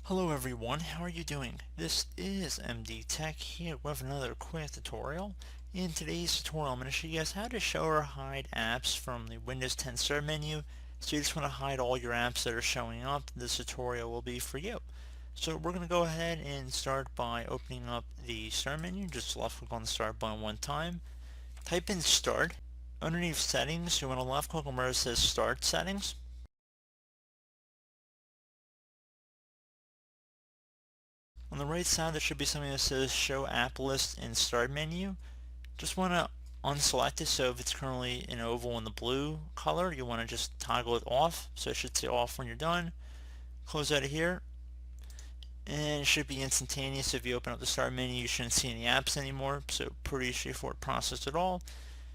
Hello everyone, how are you doing? This is MD Tech here with another quick tutorial. In today's tutorial I'm going to show you guys how to show or hide apps from the Windows 10 start menu. So you just want to hide all your apps that are showing up. This tutorial will be for you. So we're going to go ahead and start by opening up the start menu. Just left click on the start button one time. Type in start. Underneath settings you want to left click on where it says start settings. On the right side there should be something that says show app list in start menu. Just want to unselect it, so if it's currently an oval in the blue color you want to just toggle it off, so it should say off when you're done. Close out of here and it should be instantaneous. If you open up the start menu you shouldn't see any apps anymore, so pretty straightforward process at all.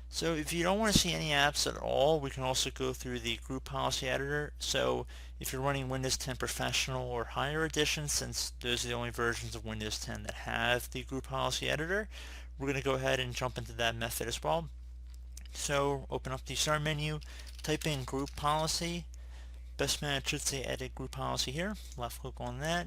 So if you don't want to see any apps at all, we can also go through the group policy editor. So if you're running Windows 10 Professional or higher edition, since those are the only versions of Windows 10 that have the group policy editor, we're going to go ahead and jump into that method as well. So open up the start menu, type in group policy. Best match should say edit group policy here. Left click on that.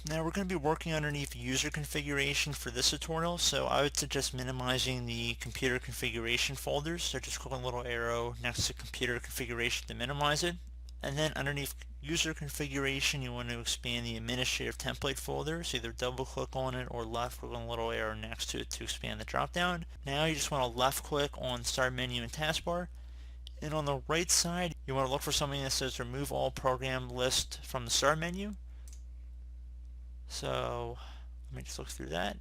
Now we're going to be working underneath user configuration for this tutorial, so I would suggest minimizing the computer configuration folders. So just click on the little arrow next to computer configuration to minimize it. And then underneath user configuration you want to expand the administrative template folder, so either double click on it or left click on the little arrow next to it to expand the drop down. Now you just want to left click on start menu and taskbar, and on the right side you want to look for something that says remove all program list from the start menu. So let me just look through that.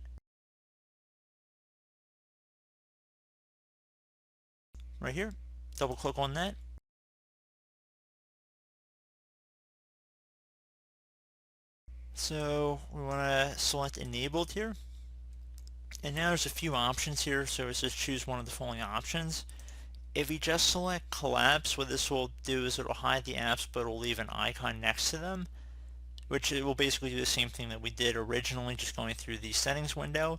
Right here, double click on that. So we want to select enabled here. And now there's a few options here, so it says choose one of the following options. If you just select collapse, what this will do is it will hide the apps but it will leave an icon next to them, which it will basically do the same thing that we did originally, just going through the settings window.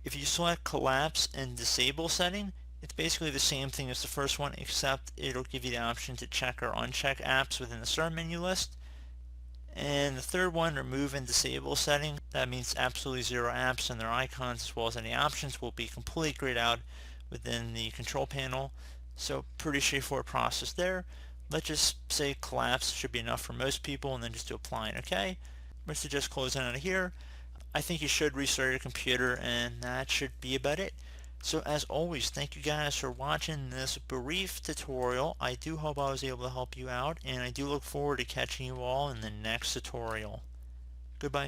If you select collapse and disable setting, it's basically the same thing as the first one, except it'll give you the option to check or uncheck apps within the start menu list. And the third one, remove and disable setting, that means absolutely zero apps and their icons as well as any options will be completely grayed out within the control panel. So pretty straightforward process there. Let's just say collapse should be enough for most people, and then just do apply and OK. Let's just close out of here. I think you should restart your computer, and that should be about it. So as always, thank you guys for watching this brief tutorial. I do hope I was able to help you out, and I do look forward to catching you all in the next tutorial. Goodbye.